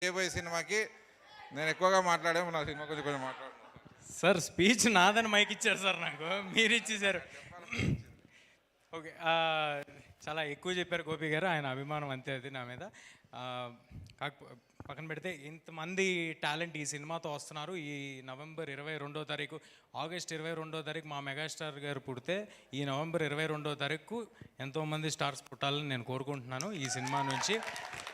చేయబోయే సినిమాకి నేను ఎక్కువగా మాట్లాడాము, నా సినిమా కొంచెం కొంచెం మాట్లాడుతున్నాను. సార్ స్పీచ్ నాదని మైక్ ఇచ్చారు సార్, నాకు మీరు ఇచ్చేసారు. ఓకే, చాలా ఎక్కువ చెప్పారు గోపి గారు, ఆయన అభిమానం అంతే అది నా మీద. కాకపో పక్కన పెడితే ఇంతమంది టాలెంట్ ఈ సినిమాతో వస్తున్నారు. ఈ నవంబర్ 22వ తారీఖు, ఆగస్ట్ 22వ తారీఖు మా మెగాస్టార్ గారు పుడితే ఈ నవంబర్ 22వ తారీఖు ఎంతోమంది స్టార్స్ పుట్టాలని నేను కోరుకుంటున్నాను. ఈ సినిమా నుంచి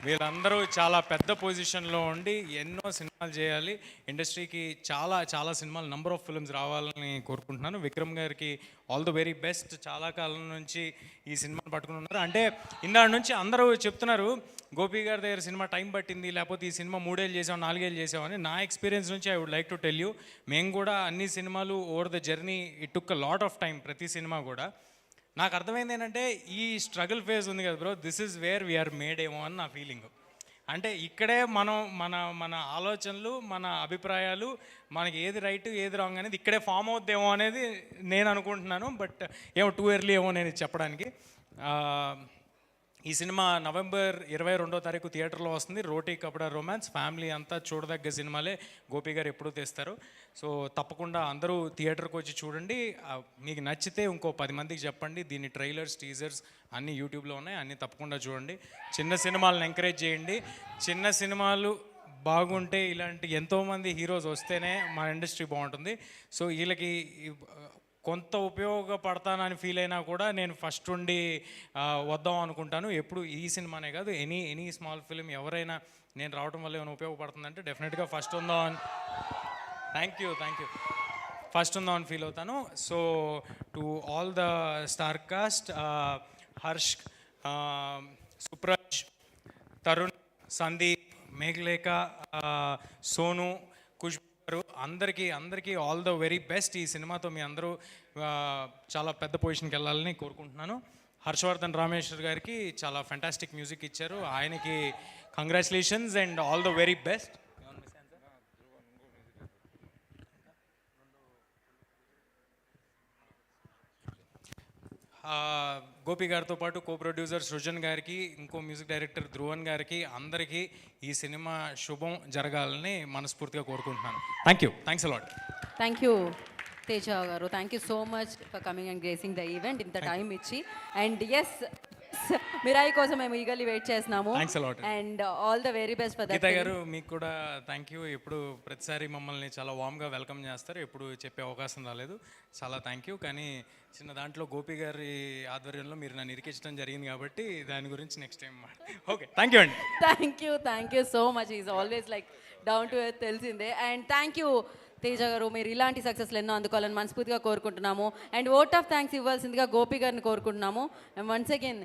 వీళ్ళందరూ చాలా పెద్ద పొజిషన్లో ఉండి ఎన్నో సినిమాలు చేయాలి, ఇండస్ట్రీకి చాలా చాలా సినిమాలు, నంబర్ ఆఫ్ ఫిల్మ్స్ రావాలని కోరుకుంటున్నాను. విక్రమ్ గారికి ఆల్ ద వెరీ బెస్ట్. చాలా కాలం నుంచి ఈ సినిమాని పట్టుకుని ఉన్నారు. అంటే ఇన్నాళ్ళ నుంచి అందరూ చెప్తున్నారు గోపి గారి దగ్గర సినిమా టైం పట్టింది, లేకపోతే ఈ సినిమా 3 ఏళ్ళు చేసాం 4 ఏళ్ళు చేసామని. నా ఎక్స్పీరియన్స్ నుంచి I would like to tell you, మేము కూడా అన్ని సినిమాలు over the journey it took a lot of time. ప్రతి సినిమా కూడా నాకు అర్థమైంది ఏంటంటే, ఈ స్ట్రగుల్ ఫేజ్ ఉంది కదా bro, this is where we're made ఏమో అని నా ఫీలింగ్. అంటే ఇక్కడే మనం మన మన ఆలోచనలు, మన అభిప్రాయాలు, మనకి ఏది రైట్ ఏది రాంగ్ అనేది ఇక్కడే ఫామ్ అవుద్దేమో అనేది నేను అనుకుంటున్నాను. బట్ ఏమో టూ ఎర్లీ ఏమో నేను చెప్పడానికి. ఈ సినిమా నవంబర్ 22వ తారీఖు థియేటర్లో వస్తుంది. రోటీ కపడా రొమాన్స్, ఫ్యామిలీ అంతా చూడదగ్గ సినిమాలే గోపి గారు ఎప్పుడూ తెస్తారు. సో తప్పకుండా అందరూ థియేటర్కి వచ్చి చూడండి. మీకు నచ్చితే ఇంకో 10 మందికి చెప్పండి. దీని ట్రైలర్స్, టీజర్స్ అన్నీ యూట్యూబ్లో ఉన్నాయి, అన్నీ తప్పకుండా చూడండి. చిన్న సినిమాలను ఎంకరేజ్ చేయండి. చిన్న సినిమాలు బాగుంటే ఇలాంటి ఎంతోమంది హీరోస్ వస్తేనే మన ఇండస్ట్రీ బాగుంటుంది. సో వీళ్ళకి కొంత ఉపయోగపడతానని ఫీల్ అయినా కూడా నేను ఫస్ట్ ఉండి వద్దాం అనుకుంటాను. ఎప్పుడు ఈ సినిమానే కాదు, ఎనీ స్మాల్ ఫిలిం ఎవరైనా నేను రావడం వల్ల ఏమైనా ఉపయోగపడుతుందంటే డెఫినెట్గా ఫస్ట్ ఉందాం అని. థ్యాంక్ యూ ఫస్ట్ ఉందాం అని ఫీల్ అవుతాను. So to all the star cast, Harsh, Supraj, Tarun, Sandeep, Meghalekha, Sonu, Khushbu garu, అందరికీ ఆల్ ద వెరీ బెస్ట్. ఈ సినిమాతో మీ అందరూ చాలా పెద్ద పొజిషన్కి వెళ్ళాలని కోరుకుంటున్నాను. హర్షవర్ధన్ రామేశ్వర్ గారికి చాలా ఫెంటాస్టిక్ మ్యూజిక్ ఇచ్చారు, ఆయనకి congratulations and all the very best. Gopi గారితో పాటు కో ప్రొడ్యూసర్ సృజన్ గారికి, ఇంకో మ్యూజిక్ డైరెక్టర్ ధ్రువన్ గారికి, అందరికీ ఈ సినిమా శుభం జరగాలని మనస్ఫూర్తిగా కోరుకుంటున్నాను. Thanks a lot. Thank you Teja garu, thank you so much for coming and gracing the event, ఇంత టైం ఇచ్చి. అండ్ ఎస్, మిరాయి కోసం మేము ఈగర్లీ వెయిట్ చేస్తున్నాము. And all the very best for that. Geetha garu, మీకు కూడా థ్యాంక్ యూ. ఎప్పుడు ప్రతిసారి మమ్మల్ని చాలా వామ్గా వెల్కమ్ చేస్తారు, ఎప్పుడు చెప్పే అవకాశం రాలేదు, చాలా థ్యాంక్ యూ. కానీ చిన్న దాంట్లో గోపి గారి ఆధ్వర్యంలో మీరు నన్ను ఇరికించడం జరిగింది కాబట్టి దాని గురించి next time. Okay, thank you అండి. Thank you so much. Is always like down to earth, తెలిసిందే. And thank you Teja garu, మీరు ఇలాంటి సక్సెస్లు ఎన్నో అందుకోవాలని మనస్ఫూర్తిగా కోరుకుంటున్నాము. అండ్ ఓట్ ఆఫ్ థ్యాంక్స్ ఇవ్వాల్సిందిగా గోపి గారిని కోరుకుంటున్నాము. And once again